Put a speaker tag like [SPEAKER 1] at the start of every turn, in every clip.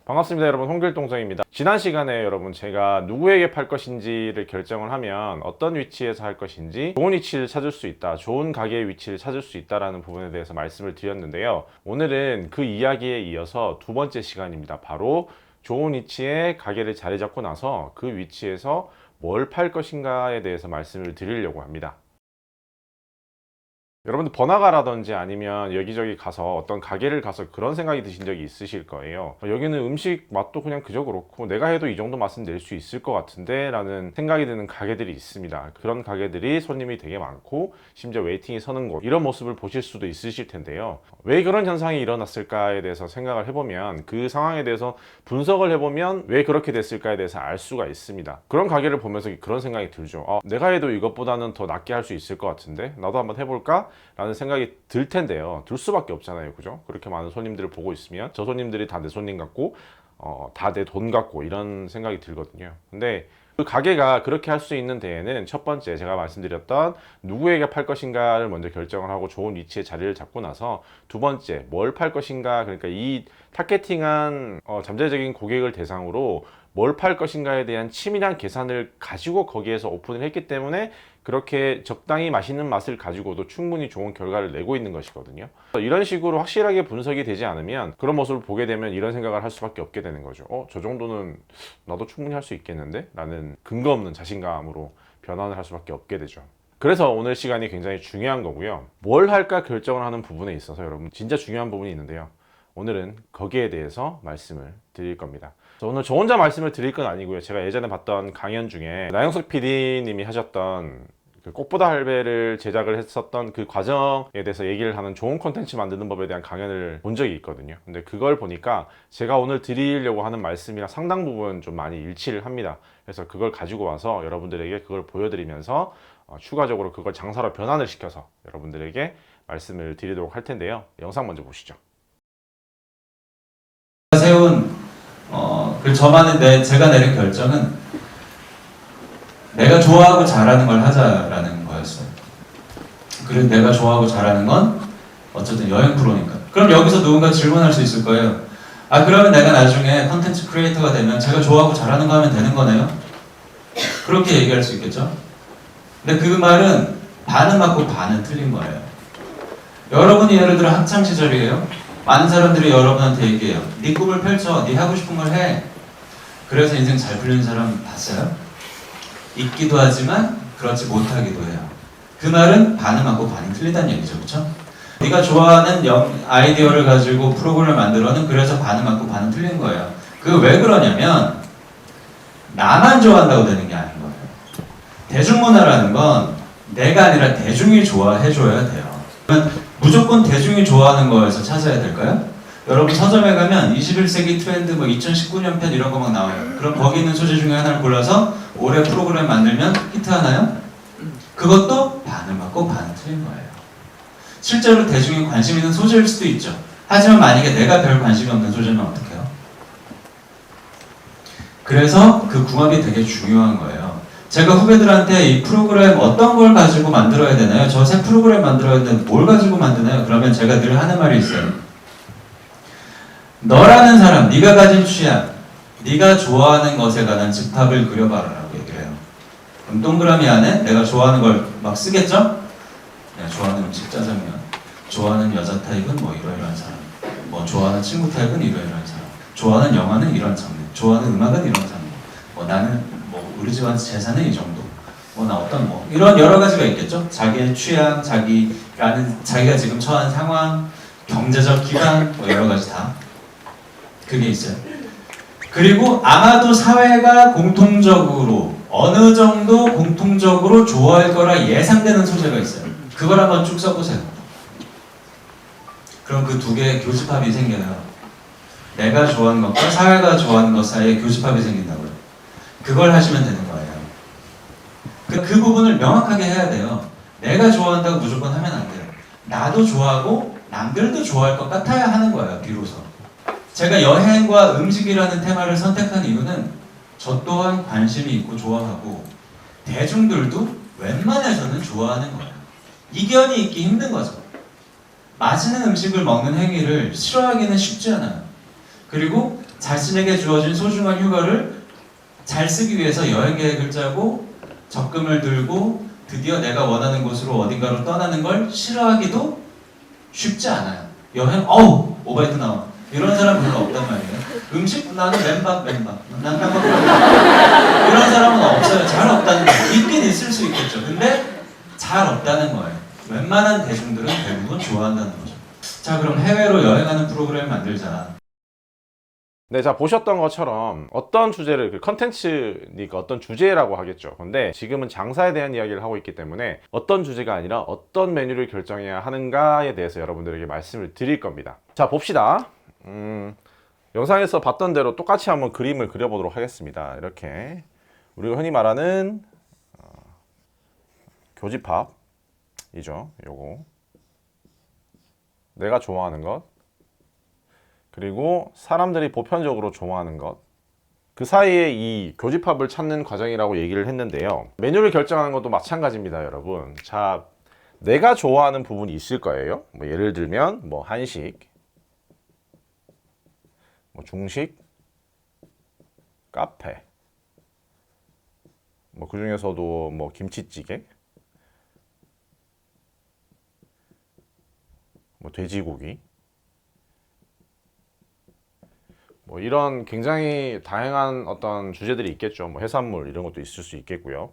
[SPEAKER 1] 반갑습니다 여러분, 홍길동정입니다. 지난 시간에 여러분 제가 누구에게 팔 것인지를 결정을 하면 어떤 위치에서 할 것인지 좋은 위치를 찾을 수 있다, 좋은 가게의 위치를 찾을 수 있다라는 부분에 대해서 말씀을 드렸는데요. 오늘은 그 이야기에 이어서 두 번째 시간입니다. 바로 좋은 위치에 가게를 자리 잡고 나서 그 위치에서 뭘 팔 것인가에 대해서 말씀을 드리려고 합니다. 여러분들 번화가라든지 아니면 여기저기 가서 어떤 가게를 가서 그런 생각이 드신 적이 있으실 거예요. 여기는 음식 맛도 그냥 그저 그렇고 내가 해도 이 정도 맛은 낼 수 있을 것 같은데 라는 생각이 드는 가게들이 있습니다. 그런 가게들이 손님이 되게 많고 심지어 웨이팅이 서는 곳, 이런 모습을 보실 수도 있으실 텐데요. 왜 그런 현상이 일어났을까에 대해서 생각을 해보면, 그 상황에 대해서 분석을 해보면 왜 그렇게 됐을까에 대해서 알 수가 있습니다. 그런 가게를 보면서 그런 생각이 들죠. 내가 해도 이것보다는 더 낫게 할 수 있을 것 같은데 나도 한번 해볼까? 라는 생각이 들 텐데요. 들 수밖에 없잖아요. 그죠? 그렇게 많은 손님들을 보고 있으면 저 손님들이 다 내 손님 같고 다 내 돈 같고 이런 생각이 들거든요. 근데 그 가게가 그렇게 할 수 있는 데에는 첫 번째, 제가 말씀드렸던 누구에게 팔 것인가를 먼저 결정을 하고 좋은 위치에 자리를 잡고 나서 두 번째, 뭘 팔 것인가, 그러니까 이 타겟팅한 잠재적인 고객을 대상으로 뭘 팔 것인가에 대한 치밀한 계산을 가지고 거기에서 오픈을 했기 때문에 그렇게 적당히 맛있는 맛을 가지고도 충분히 좋은 결과를 내고 있는 것이거든요. 이런 식으로 확실하게 분석이 되지 않으면 그런 모습을 보게 되면 이런 생각을 할 수밖에 없게 되는 거죠. 저 정도는 나도 충분히 할 수 있겠는데? 라는 근거 없는 자신감으로 변환을 할 수밖에 없게 되죠. 그래서 오늘 시간이 굉장히 중요한 거고요. 뭘 할까 결정을 하는 부분에 있어서 여러분 진짜 중요한 부분이 있는데요. 오늘은 거기에 대해서 말씀을 드릴 겁니다. 오늘 저 혼자 말씀을 드릴 건 아니고요. 제가 예전에 봤던 강연 중에 나영석 PD님이 하셨던 그 꽃보다 할배를 제작을 했었던 그 과정에 대해서 얘기를 하는 좋은 콘텐츠 만드는 법에 대한 강연을 본 적이 있거든요. 근데 그걸 보니까 제가 오늘 드리려고 하는 말씀이랑 상당 부분 좀 많이 일치를 합니다. 그래서 그걸 가지고 와서 여러분들에게 그걸 보여드리면서 추가적으로 그걸 장사로 변환을 시켜서 여러분들에게 말씀을 드리도록 할 텐데요. 영상 먼저 보시죠.
[SPEAKER 2] 세운 저만의 제가 내린 결정은 내가 좋아하고 잘하는 걸 하자라는 거였어요. 그리고 내가 좋아하고 잘하는 건 어쨌든 여행 프로니까. 그럼 여기서 누군가 질문할 수 있을 거예요. 그러면 내가 나중에 컨텐츠 크리에이터가 되면 제가 좋아하고 잘하는 거 하면 되는 거네요? 그렇게 얘기할 수 있겠죠? 근데 그 말은 반은 맞고 반은 틀린 거예요. 여러분이 예를 들어 학창 시절이에요. 많은 사람들이 여러분한테 얘기해요. 네 꿈을 펼쳐, 네 하고 싶은 걸 해. 그래서 인생 잘 풀리는 사람 봤어요? 있기도 하지만 그렇지 못하기도 해요. 그 말은 반은 맞고 반은 틀리다는 얘기죠. 그렇죠? 네가 좋아하는 아이디어를 가지고 프로그램을 만들어는 그래서 반은 맞고 반은 틀린 거예요. 그 왜 그러냐면 나만 좋아한다고 되는 게 아닌 거예요. 대중문화라는 건 내가 아니라 대중이 좋아해줘야 돼요. 그러면 무조건 대중이 좋아하는 거에서 찾아야 될까요? 여러분 서점에 가면 21세기 트렌드 2019년 편 이런 거 막 나와요. 그럼 거기 있는 소재 중에 하나를 골라서 올해 프로그램 만들면 히트하나요? 그것도 반을 맞고 반은 틀린 거예요. 실제로 대중이 관심 있는 소재일 수도 있죠. 하지만 만약에 내가 별 관심이 없는 소재는 어떻게 해요? 그래서 그 궁합이 되게 중요한 거예요. 제가 후배들한테 이 프로그램 어떤 걸 가지고 만들어야 되나요? 저 새 프로그램 만들어야 되는데 뭘 가지고 만드나요? 그러면 제가 늘 하는 말이 있어요. 너라는 사람, 네가 가진 취향, 네가 좋아하는 것에 관한 집합을 그려봐라라고 얘기를 해요. 그럼 동그라미 안에 내가 좋아하는 걸 막 쓰겠죠? 내가 좋아하는 음식 짜장면, 좋아하는 여자 타입은 이러이러한 사람, 좋아하는 친구 타입은 이러이러한 사람, 좋아하는 영화는 이런 장르, 좋아하는 음악은 이런 장르, 나는 우리 집안 재산은 이 정도, 나 어떤 이런 여러 가지가 있겠죠? 자기의 취향, 자기가 지금 처한 상황, 경제적 기반, 여러 가지 다. 그게 있어요. 그리고 아마도 사회가 공통적으로 어느 정도 공통적으로 좋아할 거라 예상되는 소재가 있어요. 그걸 한번 쭉 써보세요. 그럼 그 두 개의 교집합이 생겨요. 내가 좋아하는 것과 사회가 좋아하는 것 사이에 교집합이 생긴다고요. 그걸 하시면 되는 거예요. 그 부분을 명확하게 해야 돼요. 내가 좋아한다고 무조건 하면 안 돼요. 나도 좋아하고 남들도 좋아할 것 같아야 하는 거예요. 비로소. 제가 여행과 음식이라는 테마를 선택한 이유는 저 또한 관심이 있고 좋아하고 대중들도 웬만해서는 좋아하는 거예요. 이견이 있기 힘든 거죠. 맛있는 음식을 먹는 행위를 싫어하기는 쉽지 않아요. 그리고 자신에게 주어진 소중한 휴가를 잘 쓰기 위해서 여행 계획을 짜고 적금을 들고 드디어 내가 원하는 곳으로 어딘가로 떠나는 걸 싫어하기도 쉽지 않아요. 여행, 어우! 오바이트 나와. 이런 사람 별로 없단 말이에요. 음식, 나는 맨밥. 난 딴거 이런 사람은 없어요. 잘 없다는 거예요. 있긴 있을 수 있겠죠. 근데 잘 없다는 거예요. 웬만한 대중들은 대부분 좋아한다는 거죠. 자, 그럼 해외로 여행하는 프로그램 만들자.
[SPEAKER 1] 네, 자 보셨던 것처럼 어떤 주제를 그 컨텐츠니까 어떤 주제라고 하겠죠. 근데 지금은 장사에 대한 이야기를 하고 있기 때문에 어떤 주제가 아니라 어떤 메뉴를 결정해야 하는가에 대해서 여러분들에게 말씀을 드릴 겁니다. 자 봅시다. 영상에서 봤던 대로 똑같이 한번 그림을 그려보도록 하겠습니다. 이렇게 우리가 흔히 말하는 교집합이죠. 요거 내가 좋아하는 것, 그리고 사람들이 보편적으로 좋아하는 것, 그 사이에 이 교집합을 찾는 과정이라고 얘기를 했는데요. 메뉴를 결정하는 것도 마찬가지입니다, 여러분. 자, 내가 좋아하는 부분이 있을 거예요. 뭐 예를 들면 뭐 한식, 뭐 중식, 카페, 뭐 그 중에서도 뭐 김치찌개, 뭐 돼지고기, 뭐 이런 굉장히 다양한 어떤 주제들이 있겠죠. 뭐 해산물 이런 것도 있을 수 있겠고요.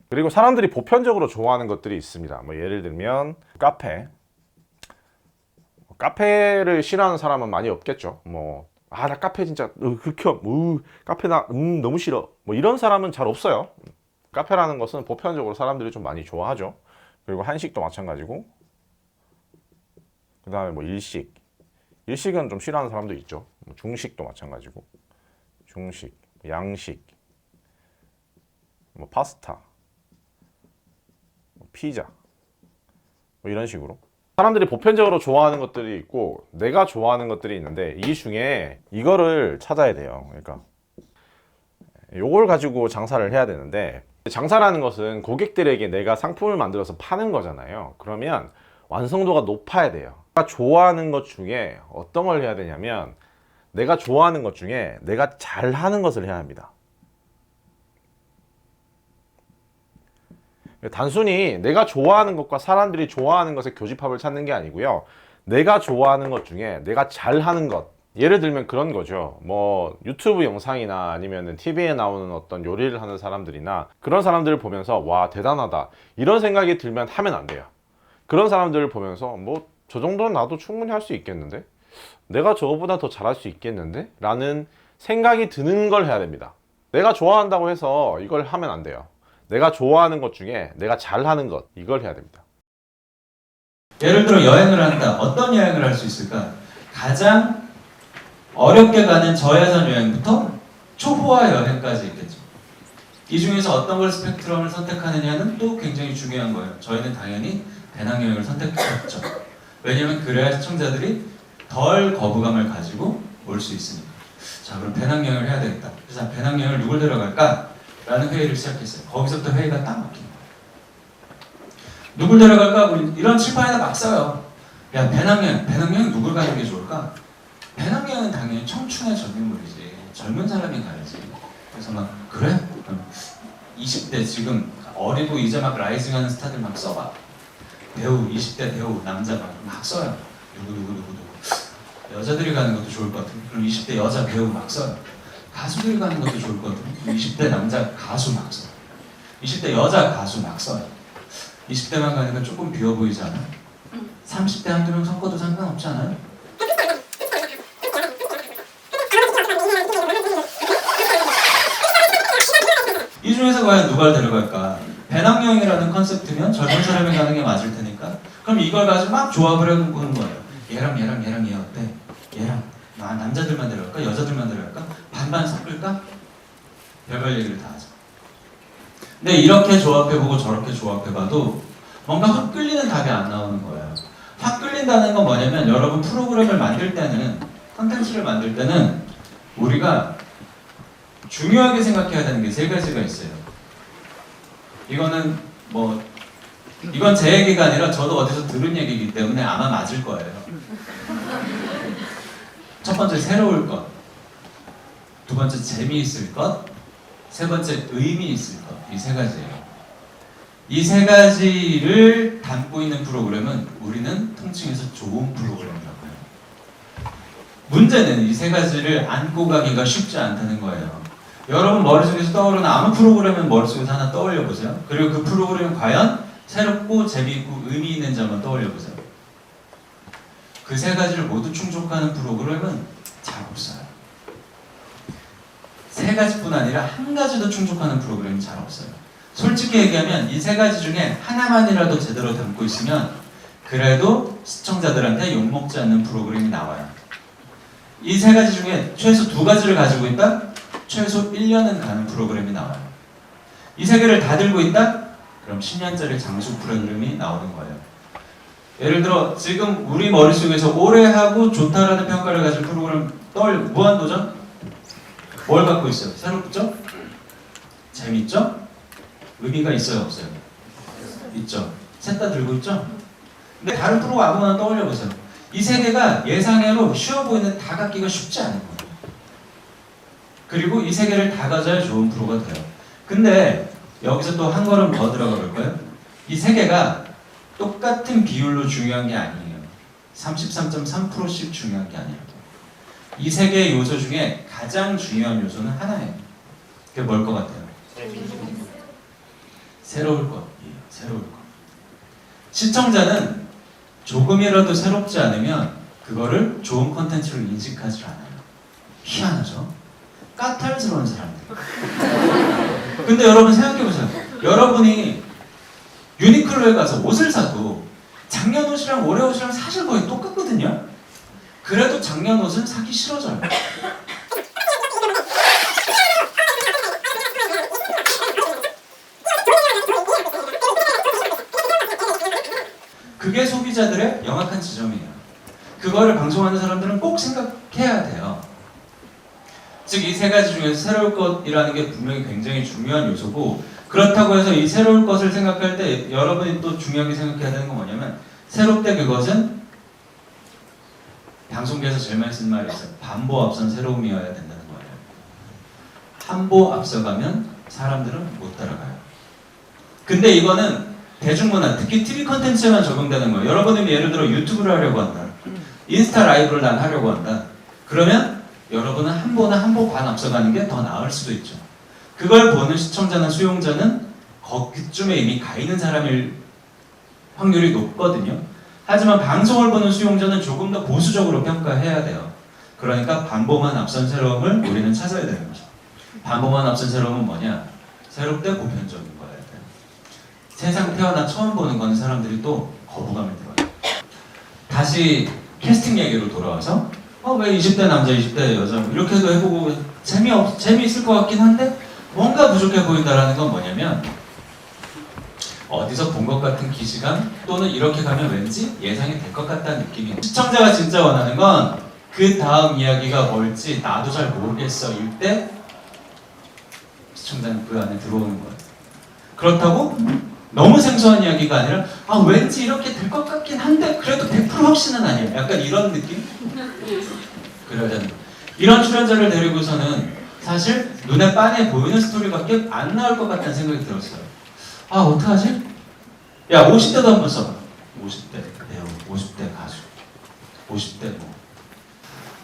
[SPEAKER 1] 그리고 사람들이 보편적으로 좋아하는 것들이 있습니다. 뭐 예를 들면 카페. 카페를 싫어하는 사람은 많이 없겠죠. 뭐 나 카페 진짜 극혐. 카페 나 너무 싫어. 뭐 이런 사람은 잘 없어요. 카페라는 것은 보편적으로 사람들이 좀 많이 좋아하죠. 그리고 한식도 마찬가지고. 그다음에 뭐 일식은 좀 싫어하는 사람도 있죠. 중식도 마찬가지고, 중식, 양식, 뭐 파스타, 뭐 피자, 뭐 이런 식으로 사람들이 보편적으로 좋아하는 것들이 있고 내가 좋아하는 것들이 있는데 이 중에 이거를 찾아야 돼요. 그러니까 요걸 가지고 장사를 해야 되는데, 장사라는 것은 고객들에게 내가 상품을 만들어서 파는 거잖아요. 그러면 완성도가 높아야 돼요. 내가 좋아하는 것 중에 어떤 걸 해야 되냐면, 내가 좋아하는 것 중에 내가 잘하는 것을 해야 합니다. 단순히 내가 좋아하는 것과 사람들이 좋아하는 것의 교집합을 찾는 게 아니고요. 내가 좋아하는 것 중에 내가 잘하는 것, 예를 들면 그런 거죠. 뭐 유튜브 영상이나 아니면 TV에 나오는 어떤 요리를 하는 사람들이나 그런 사람들을 보면서 와 대단하다 이런 생각이 들면 하면 안 돼요. 그런 사람들을 보면서 뭐 저 정도는 나도 충분히 할 수 있겠는데, 내가 저거보다 더 잘할 수 있겠는데? 라는 생각이 드는 걸 해야 됩니다. 내가 좋아한다고 해서 이걸 하면 안 돼요. 내가 좋아하는 것 중에 내가 잘하는 것, 이걸 해야 됩니다.
[SPEAKER 2] 예를 들어 여행을 한다. 어떤 여행을 할 수 있을까? 가장 어렵게 가는 저예산 여행부터 초보화 여행까지 있겠죠. 이 중에서 어떤 걸 스펙트럼을 선택하느냐는 또 굉장히 중요한 거예요. 저희는 당연히 배낭여행을 선택했죠. 왜냐면 그래야 시청자들이 덜 거부감을 가지고 올 수 있으니까. 자, 그럼 배낭여행을 해야 되겠다. 그래서 배낭여행을 누굴 데려갈까? 라는 회의를 시작했어요. 거기서부터 회의가 딱 막힌 거예요. 누굴 데려갈까? 우리 이런 칠판에다 막 써요. 야, 배낭여행 누굴 가는 게 좋을까? 배낭여행은 당연히 청춘의 전유물이지. 젊은 사람이 가야지. 그래서 막 그래? 20대 지금 어리고 이제 막 라이징하는 스타들 막 써봐. 배우, 20대 배우, 남자 막 써요. 누구. 여자들이 가는 것도 좋을 것 같은데. 그럼 20대 여자 배우 막 써요. 가수들이 가는 것도 좋을 것 같은데. 20대 남자 가수 막 써요. 20대 여자 가수 막 써요. 20대만 가니까 조금 비어 보이지 않아요? 30대 한두 명 섞어도 상관없지 않아요? 이 중에서 과연 누가 데려갈까? 배낭여행이라는 컨셉트면 젊은 사람이 가는 게 맞을 테니까 그럼 이걸 가지고 막 조합을 해보는 거예요. 얘랑 얘 어때? 얘랑 남자들만 데려갈까? 여자들만 데려갈까? 반반 섞을까? 별별 얘기를 다 하죠. 근데 이렇게 조합해보고 저렇게 조합해봐도 뭔가 확 끌리는 답이 안 나오는 거예요. 확 끌린다는 건 뭐냐면 여러분 프로그램을 만들 때는, 컨텐츠를 만들 때는 우리가 중요하게 생각해야 되는 게 세 가지가 있어요. 이건 제 얘기가 아니라 저도 어디서 들은 얘기이기 때문에 아마 맞을 거예요. 첫 번째, 새로울 것. 두 번째 재미있을 것, 세 번째 의미 있을 것. 이 세 가지예요. 이 세 가지를 담고 있는 프로그램은 우리는 통칭해서 좋은 프로그램이라고 해요. 문제는 이 세 가지를 안고 가기가 쉽지 않다는 거예요. 여러분 머릿속에서 떠오르는 아무 프로그램은 머릿속에서 하나 떠올려 보세요. 그리고 그 프로그램이 과연 새롭고 재미있고 의미 있는지 한번 떠올려 보세요. 그 세 가지를 모두 충족하는 프로그램은 잘 없어요. 세 가지뿐 아니라 한 가지도 충족하는 프로그램이 잘 없어요. 솔직히 얘기하면 이 세 가지 중에 하나만이라도 제대로 담고 있으면 그래도 시청자들한테 욕먹지 않는 프로그램이 나와요. 이 세 가지 중에 최소 두 가지를 가지고 있다? 최소 1년은 가는 프로그램이 나와요. 이 세 개를 다 들고 있다? 그럼 10년짜리 장수 프로그램이 나오는 거예요. 예를 들어 지금 우리 머릿속에서 오래 하고 좋다라는 평가를 가진 프로그램 무한도전? 뭘 갖고 있어요? 새롭죠? 재밌죠? 의미가 있어요? 없어요? 있죠? 셋 다 들고 있죠? 근데 다른 프로가 아무거나 떠올려 보세요. 이 세 개가 예상외로 쉬워 보이는데 다 갖기가 쉽지 않은 거예요. 그리고 이 세 개를 다 가져야 좋은 프로가 돼요. 근데 여기서 또 한 걸음 더 들어가 볼까요? 이 세 개가 똑같은 비율로 중요한 게 아니에요. 33.3%씩 중요한 게 아니에요. 이 세 개의 요소 중에 가장 중요한 요소는 하나예요. 그게 뭘 것 같아요? 새로울 것이에요. 새로울 것. 시청자는 조금이라도 새롭지 않으면 그거를 좋은 컨텐츠로 인식하지 않아요. 희한하죠? 까탈스러운 사람들. 근데 여러분 생각해보세요. 여러분이 유니클로에 가서 옷을 사도 작년 옷이랑 올해 옷이랑 사실 거의 똑같거든요. 그래도 작년 옷은 사기 싫어져요. 그게 소비자들의 영악한 지점이에요. 그거를 방송하는 사람들은 꼭 생각해야 돼요. 즉 이 세 가지 중에서 새로울 것이라는 게 분명히 굉장히 중요한 요소고, 그렇다고 해서 이 새로울 것을 생각할 때 여러분이 또 중요하게 생각해야 되는 건 뭐냐면, 새롭 때 그것은 방송계에서 제일 많이 쓰는 말이 있어요. 반보 앞선 새로움이어야 된다는 거예요. 한 보 앞서가면 사람들은 못 따라가요. 근데 이거는 대중문화, 특히 TV 컨텐츠에만 적용되는 거예요. 여러분이 예를 들어 유튜브를 하려고 한다. 인스타 라이브를 난 하려고 한다. 그러면 여러분은 한 보나 한 보 반 앞서가는 게 더 나을 수도 있죠. 그걸 보는 시청자나 수용자는 그쯤에 이미 가 있는 사람일 확률이 높거든요. 하지만 방송을 보는 수용자는 조금 더 보수적으로 평가해야 돼요. 그러니까 반보만 앞선 새로움을 우리는 찾아야 되는 거죠. 반보만 앞선 새로움은 뭐냐? 새롭되 보편적인 거예요. 세상 태어나 처음 보는 건 사람들이 또 거부감을 들어요. 다시 캐스팅 얘기로 돌아와서 왜 20대 남자, 20대 여자 이렇게도 해보고 재미있을 것 같긴 한데 뭔가 부족해 보인다라는 건 뭐냐면, 어디서 본 것 같은 기시감 또는 이렇게 가면 왠지 예상이 될 것 같다는 느낌이, 시청자가 진짜 원하는 건 그 다음 이야기가 뭘지 나도 잘 모르겠어 일 때 시청자는 그 안에 들어오는 거예요. 그렇다고 너무 생소한 이야기가 아니라 왠지 이렇게 될 것 같긴 한데 그래도 100% 확신은 아니에요. 약간 이런 느낌? 그래야 되는 거예요. 이런 출연자를 데리고서는 사실 눈에 빤해 보이는 스토리밖에 안 나올 것 같다는 생각이 들었어요. 어떡하지? 야 50대도 한번 써봐. 50대 배우, 50대 가수, 50대 뭐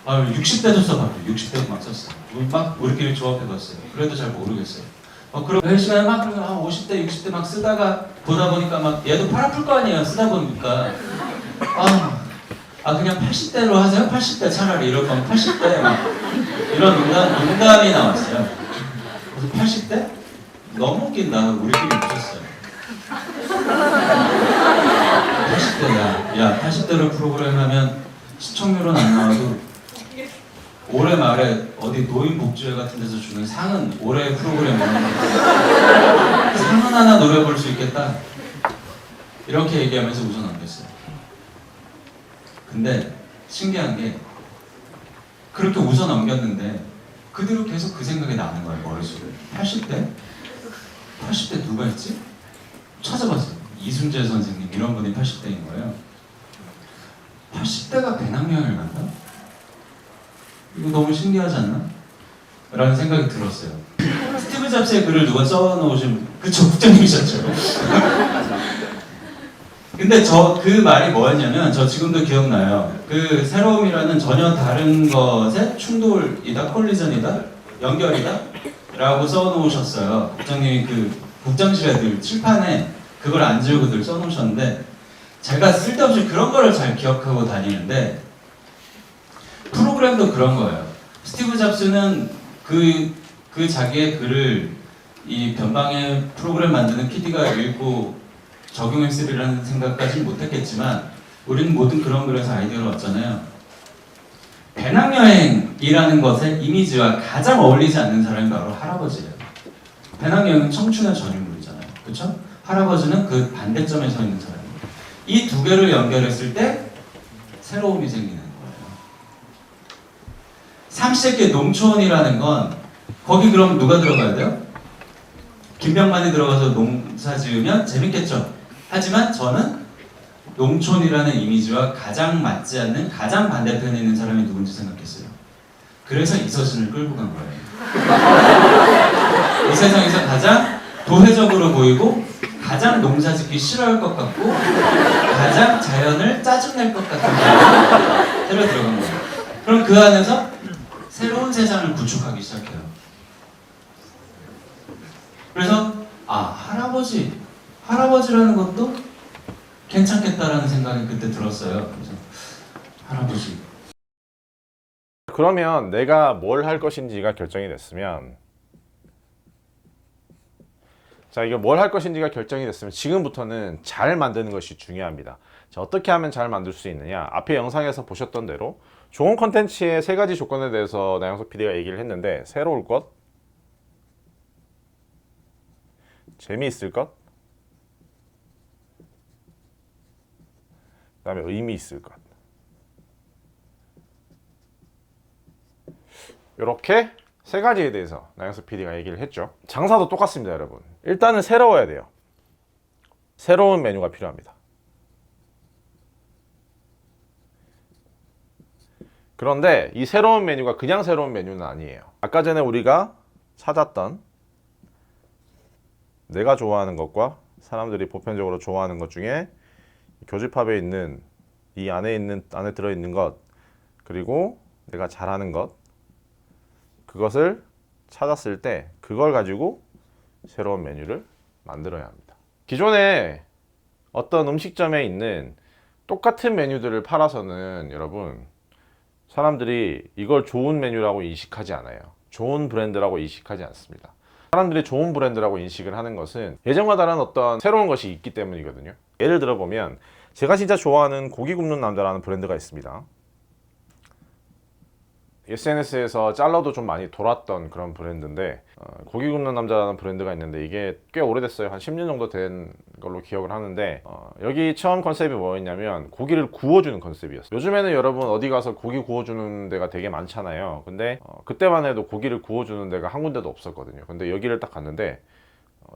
[SPEAKER 2] 60대도 써봐. 60대도 막 썼어요. 막 우리끼리 조합해봤어요. 그래도 잘 모르겠어요. 그럼 몇 시간에 막 50대, 60대 막 쓰다가 보다 보니까 막 얘도 팔 아플 거 아니에요. 쓰다 보니까 그냥 80대로 하세요. 80대 차라리 이럴 거면 80대 막 이런 농담이 나왔어요. 그래서 80대? 너무 웃긴다. 우리끼리 웃었어요. 80대야. 야 80대로 프로그램 하면 시청률은 안 나와도 올해 말에 어디 노인복지회 같은 데서 주는 상은 올해의 프로그램에 상은 하나 노려볼 수 있겠다. 이렇게 얘기하면서 웃어 넘겼어요. 근데 신기한 게 그렇게 웃어 넘겼는데 그대로 계속 그 생각이 나는 거예요. 머릿속에. 80대? 80대 누가 있지? 찾아봤어요. 이순재 선생님 이런 분이 80대인 거예요. 80대가 배낭여행을 간다? 이거 너무 신기하지 않나? 라는 생각이 들었어요. 스티브 잡스의 글을 누가 써놓으신, 그쵸, 국장님이셨죠. 근데 그 말이 뭐였냐면, 저 지금도 기억나요. 그 새로움이라는 전혀 다른 것의 충돌이다, 콜리전이다, 연결이다 라고 써놓으셨어요. 국장님이 그 국장실에 늘 칠판에 그걸 안 지우고 늘 써놓으셨는데, 제가 쓸데없이 그런 거를 잘 기억하고 다니는데, 프로그램도 그런 거예요. 스티브 잡스는 그 자기의 글을 이 변방의 프로그램 만드는 PD가 읽고 적용했으리라는 생각까지는 못했겠지만, 우리는 모든 그런 글에서 아이디어를 얻잖아요. 배낭여행이라는 것의 이미지와 가장 어울리지 않는 사람이 바로 할아버지예요. 배낭여행은 청춘의 전유물이잖아요. 그렇죠? 할아버지는 그 반대점에 서 있는 사람이에요. 이 두 개를 연결했을 때 새로움이 생기는 거예요. 삼시세끼 농촌이라는 건, 거기 그럼 누가 들어가야 돼요? 김병만이 들어가서 농사 지으면 재밌겠죠. 하지만 저는 농촌이라는 이미지와 가장 맞지 않는, 가장 반대편에 있는 사람이 누군지 생각했어요. 그래서 이서진을 끌고 간 거예요. 이 세상에서 가장 도회적으로 보이고, 가장 농사 짓기 싫어할 것 같고, 가장 자연을 짜증낼 것 같은 사람을 데려 들어간 거예요. 그럼 그 안에서 새로운 세상을 구축하기 시작해요. 그래서 할아버지라는 것도 괜찮겠다라는 생각이 그때 들었어요. 그래서 할아버지.
[SPEAKER 1] 그러면 내가 뭘 할 것인지가 결정이 됐으면, 자, 이거 뭘 할 것인지가 결정이 됐으면 지금부터는 잘 만드는 것이 중요합니다. 자, 어떻게 하면 잘 만들 수 있느냐? 앞에 영상에서 보셨던 대로 좋은 컨텐츠의 세 가지 조건에 대해서 나영석 PD가 얘기를 했는데, 새로울 것, 재미있을 것, 그 다음에 의미 있을 것. 이렇게 세 가지에 대해서 나영석 PD가 얘기를 했죠. 장사도 똑같습니다, 여러분. 일단은 새로워야 돼요. 새로운 메뉴가 필요합니다. 그런데 이 새로운 메뉴가 그냥 새로운 메뉴는 아니에요. 아까 전에 우리가 찾았던 내가 좋아하는 것과 사람들이 보편적으로 좋아하는 것 중에 교집합에 있는 이 안에 들어있는 것, 그리고 내가 잘하는 것, 그것을 찾았을 때 그걸 가지고 새로운 메뉴를 만들어야 합니다. 기존에 어떤 음식점에 있는 똑같은 메뉴들을 팔아서는 여러분, 사람들이 이걸 좋은 메뉴라고 인식하지 않아요. 좋은 브랜드라고 인식하지 않습니다. 사람들이 좋은 브랜드라고 인식을 하는 것은 예전과 다른 어떤 새로운 것이 있기 때문이거든요. 예를 들어 보면, 제가 진짜 좋아하는 고기 굽는 남자라는 브랜드가 있습니다. SNS에서 짤러도 좀 많이 돌았던 그런 브랜드인데, 고기 굽는 남자라는 브랜드가 있는데, 이게 꽤 오래됐어요. 한 10년 정도 된 걸로 기억을 하는데, 여기 처음 컨셉이 뭐였냐면 고기를 구워주는 컨셉이었어요. 요즘에는 여러분 어디 가서 고기 구워주는 데가 되게 많잖아요. 근데 그때만 해도 고기를 구워주는 데가 한 군데도 없었거든요. 근데 여기를 딱 갔는데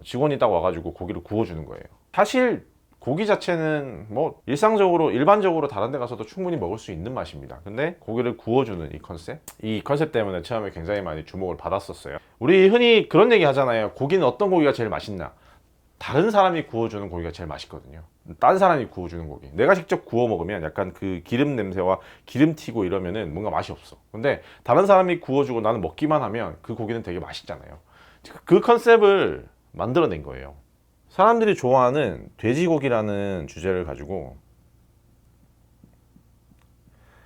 [SPEAKER 1] 직원이 딱 와가지고 고기를 구워주는 거예요. 사실 고기 자체는 뭐 일반적으로 다른 데 가서도 충분히 먹을 수 있는 맛입니다. 근데 고기를 구워주는 이 컨셉 때문에 처음에 굉장히 많이 주목을 받았었어요. 우리 흔히 그런 얘기 하잖아요. 고기는 어떤 고기가 제일 맛있나? 다른 사람이 구워주는 고기가 제일 맛있거든요. 딴 사람이 구워주는 고기, 내가 직접 구워 먹으면 약간 그 기름 냄새와 기름 튀고 이러면은 뭔가 맛이 없어. 근데 다른 사람이 구워주고 나는 먹기만 하면 그 고기는 되게 맛있잖아요. 그 컨셉을 만들어낸 거예요. 사람들이 좋아하는 돼지고기라는 주제를 가지고,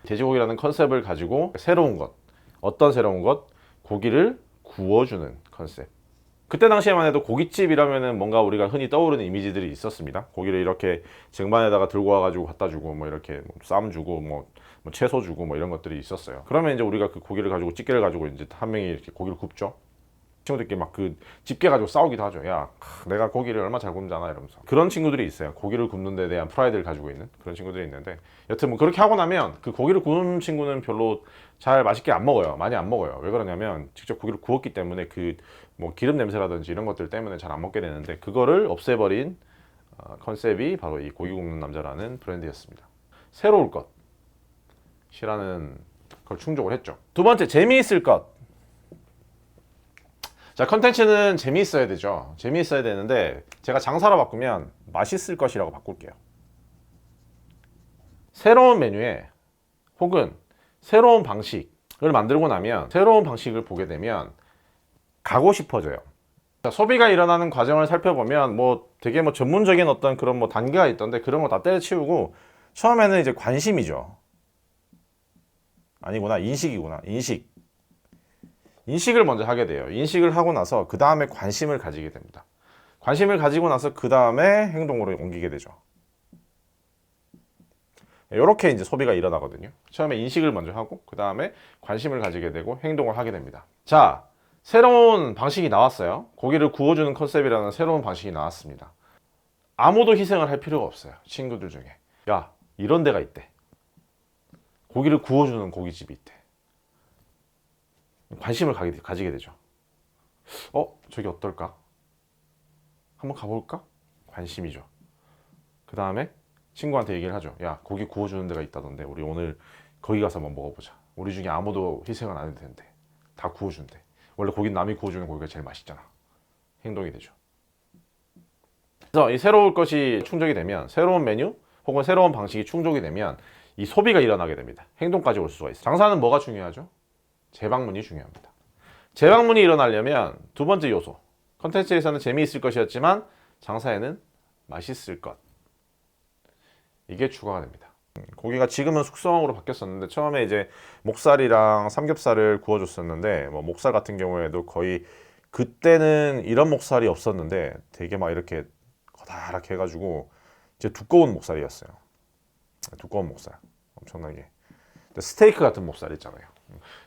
[SPEAKER 1] 돼지고기라는 컨셉을 가지고 새로운 것, 어떤 새로운 것? 고기를 구워주는 컨셉. 그때 당시에만 해도 고깃집 이라면은 뭔가 우리가 흔히 떠오르는 이미지들이 있었습니다. 고기를 이렇게 쟁반에다가 들고 와가지고 갖다 주고, 뭐 이렇게 쌈 주고, 뭐 채소 주고, 뭐 이런 것들이 있었어요. 그러면 이제 우리가 그 고기를 가지고, 집게를 가지고 이제 한 명이 이렇게 고기를 굽죠. 친구들끼리 막 그 집게 가지고 싸우기도 하죠. 야, 내가 고기를 얼마 잘 굽는지 아나, 이러면서. 그런 친구들이 있어요. 고기를 굽는 데 대한 프라이드를 가지고 있는 그런 친구들이 있는데, 여튼 뭐 그렇게 하고 나면 그 고기를 구운 친구는 별로 잘 맛있게 안 먹어요. 많이 안 먹어요. 왜 그러냐면 직접 고기를 구웠기 때문에 그 뭐 기름 냄새라든지 이런 것들 때문에 잘 안 먹게 되는데, 그거를 없애버린 컨셉이 바로 이 고기 굽는 남자라는 브랜드였습니다. 새로울 것이라는 걸 충족을 했죠. 두 번째, 재미있을 것. 자, 컨텐츠는 재미있어야 되죠. 재미있어야 되는데 제가 장사로 바꾸면 맛있을 것이라고 바꿀게요. 새로운 메뉴에 혹은 새로운 방식을 만들고 나면 새로운 방식을 보게 되면 가고 싶어져요. 자, 소비가 일어나는 과정을 살펴보면 뭐 되게 뭐 전문적인 어떤 그런 뭐 단계가 있던데 그런 거 다 때려치우고 처음에는 이제 관심이죠. 아니구나, 인식이구나. 인식을 먼저 하게 돼요. 인식을 하고 나서 그 다음에 관심을 가지게 됩니다. 관심을 가지고 나서 그 다음에 행동으로 옮기게 되죠. 이렇게 이제 소비가 일어나거든요. 처음에 인식을 먼저 하고 그 다음에 관심을 가지게 되고 행동을 하게 됩니다. 자, 새로운 방식이 나왔어요. 고기를 구워주는 컨셉이라는 새로운 방식이 나왔습니다. 아무도 희생을 할 필요가 없어요. 친구들 중에 야, 이런 데가 있대. 고기를 구워주는 고깃집이 있대. 관심을 가지게 되죠. 저기 어떨까? 한번 가볼까? 관심이죠. 그 다음에 친구한테 얘기를 하죠. 야, 고기 구워주는 데가 있다던데 우리 오늘 거기 가서 한번 먹어보자. 우리 중에 아무도 희생을 안 해도 된대. 다 구워준대. 원래 고기는 남이 구워주는 고기가 제일 맛있잖아. 행동이 되죠. 그래서 이 새로운 것이 충족이 되면, 새로운 메뉴 혹은 새로운 방식이 충족이 되면 이 소비가 일어나게 됩니다. 행동까지 올 수가 있어요. 장사는 뭐가 중요하죠? 재방문이 중요합니다. 재방문이 일어나려면 두 번째 요소, 컨텐츠에서는 재미있을 것이었지만 장사에는 맛있을 것, 이게 추가가 됩니다. 고기가 지금은 숙성으로 바뀌었었는데 처음에 이제 목살이랑 삼겹살을 구워줬었는데 뭐 목살 같은 경우에도 거의 그때는 이런 목살이 없었는데 되게 막 이렇게 거다랗게 해가지고 이제 두꺼운 목살이었어요. 두꺼운 목살, 엄청나게 스테이크 같은 목살 있잖아요.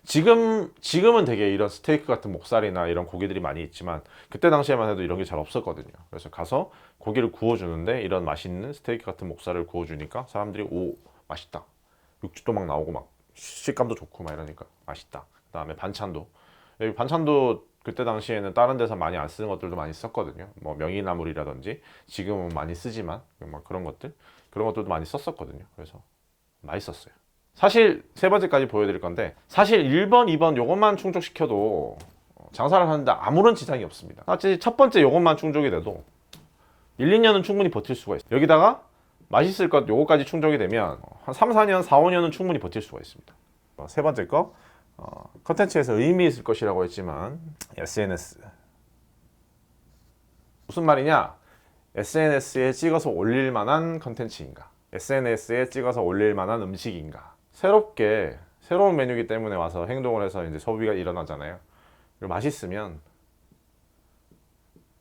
[SPEAKER 1] 지금은 되게 이런 스테이크 같은 목살이나 이런 고기들이 많이 있지만 그때 당시에만 해도 이런 게 잘 없었거든요. 그래서 가서 고기를 구워주는데 이런 맛있는 스테이크 같은 목살을 구워주니까 사람들이 오, 맛있다. 육즙도 막 나오고 막 식감도 좋고 막 이러니까 맛있다. 그 다음에 반찬도 그때 당시에는 다른 데서 많이 안 쓰는 것들도 많이 썼거든요. 뭐 명이나물이라든지 지금은 많이 쓰지만 막 그런 것들도 많이 썼었거든요. 그래서 맛있었어요. 사실 세 번째까지 보여드릴 건데 사실 1번, 2번 요것만 충족시켜도 장사를 하는데 아무런 지장이 없습니다. 사실 첫 번째 요것만 충족이 돼도 1, 2년은 충분히 버틸 수가 있어요. 여기다가 맛있을 것 요거까지 충족이 되면 한 3, 4년, 4, 5년은 충분히 버틸 수가 있습니다. 세 번째 거, 컨텐츠에서 의미 있을 것이라고 했지만 SNS. 무슨 말이냐? SNS에 찍어서 올릴 만한 컨텐츠인가? SNS에 찍어서 올릴 만한 음식인가? 새로운 메뉴이기 때문에 와서 행동을 해서 이제 소비가 일어나잖아요. 그리고 맛있으면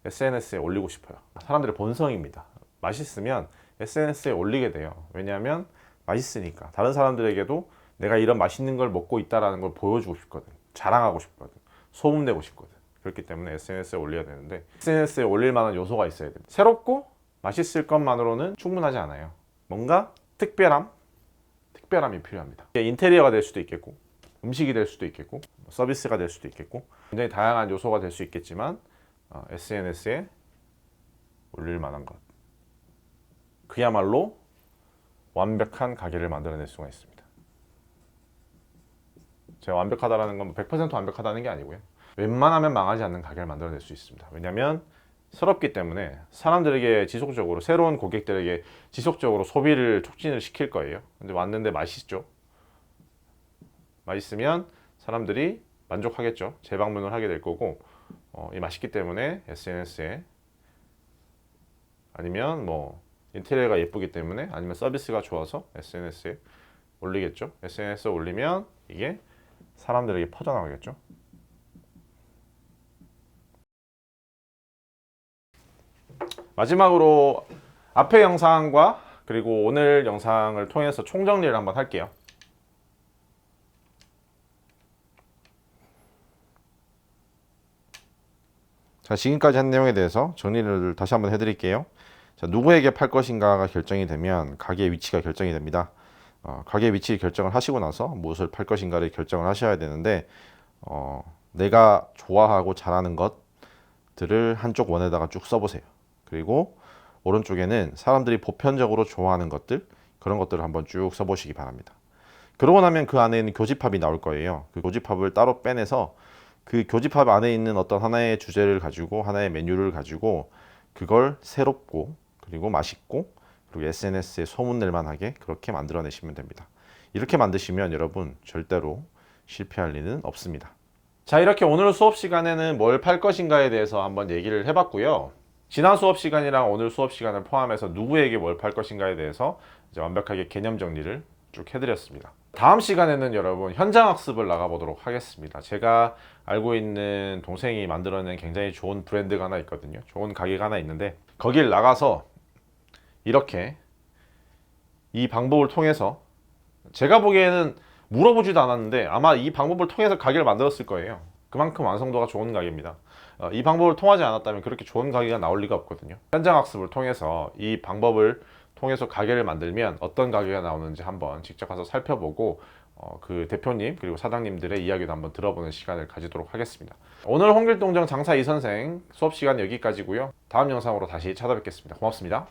[SPEAKER 1] SNS에 올리고 싶어요. 사람들의 본성입니다. 맛있으면 SNS에 올리게 돼요. 왜냐하면 맛있으니까. 다른 사람들에게도 내가 이런 맛있는 걸 먹고 있다는 걸 보여주고 싶거든. 자랑하고 싶거든. 소문내고 싶거든. 그렇기 때문에 SNS에 올려야 되는데 SNS에 올릴 만한 요소가 있어야 됩니다. 새롭고 맛있을 것만으로는 충분하지 않아요. 뭔가 특별함이 필요합니다. 인테리어가 될 수도 있겠고 음식이 될 수도 있겠고 서비스가 될 수도 있겠고 굉장히 다양한 요소가 될 수 있겠지만 SNS에 올릴 만한 것, 그야말로 완벽한 가게를 만들어낼 수가 있습니다. 제가 완벽하다라는 건 100% 완벽하다는 게 아니고요. 웬만하면 망하지 않는 가게를 만들어낼 수 있습니다. 왜냐하면 새롭기 때문에 사람들에게 지속적으로, 새로운 고객들에게 지속적으로 소비를 촉진을 시킬 거예요. 근데 왔는데 맛있죠. 맛있으면 사람들이 만족하겠죠. 재방문을 하게 될 거고, 이 맛있기 때문에 SNS에, 아니면 뭐 인테리어가 예쁘기 때문에, 아니면 서비스가 좋아서 SNS에 올리겠죠. SNS에 올리면 이게 사람들에게 퍼져나가겠죠. 마지막으로 앞의 영상과 그리고 오늘 영상을 통해서 총정리를 한번 할게요. 자, 지금까지 한 내용에 대해서 정리를 다시 한번 해드릴게요. 자, 누구에게 팔 것인가가 결정이 되면 가게의 위치가 결정이 됩니다. 가게 위치 결정을 하시고 나서 무엇을 팔 것인가를 결정을 하셔야 되는데, 내가 좋아하고 잘하는 것들을 한쪽 원에다가 쭉 써보세요. 그리고 오른쪽에는 사람들이 보편적으로 좋아하는 것들, 그런 것들을 한번 쭉 써보시기 바랍니다. 그러고 나면 그 안에 있는 교집합이 나올 거예요. 그 교집합을 따로 빼내서 그 교집합 안에 있는 어떤 하나의 주제를 가지고 하나의 메뉴를 가지고 그걸 새롭고 그리고 맛있고 그리고 SNS에 소문낼 만하게 그렇게 만들어내시면 됩니다. 이렇게 만드시면 여러분 절대로 실패할 리는 없습니다. 자, 이렇게 오늘 수업 시간에는 뭘 팔 것인가에 대해서 한번 얘기를 해봤고요. 지난 수업 시간이랑 오늘 수업 시간을 포함해서 누구에게 뭘 팔 것인가에 대해서 이제 완벽하게 개념 정리를 쭉 해드렸습니다. 다음 시간에는 여러분 현장 학습을 나가보도록 하겠습니다. 제가 알고 있는 동생이 만들어낸 굉장히 좋은 브랜드가 하나 있거든요. 좋은 가게가 하나 있는데 거길 나가서 이렇게 이 방법을 통해서 제가 보기에는 물어보지도 않았는데 아마 이 방법을 통해서 가게를 만들었을 거예요. 그만큼 완성도가 좋은 가게입니다. 이 방법을 통하지 않았다면 그렇게 좋은 가게가 나올 리가 없거든요. 현장 학습을 통해서 이 방법을 통해서 가게를 만들면 어떤 가게가 나오는지 한번 직접 가서 살펴보고 그 대표님 그리고 사장님들의 이야기도 한번 들어보는 시간을 가지도록 하겠습니다. 오늘 홍길동정 장사 이선생 수업 시간 여기까지고요. 다음 영상으로 다시 찾아뵙겠습니다. 고맙습니다.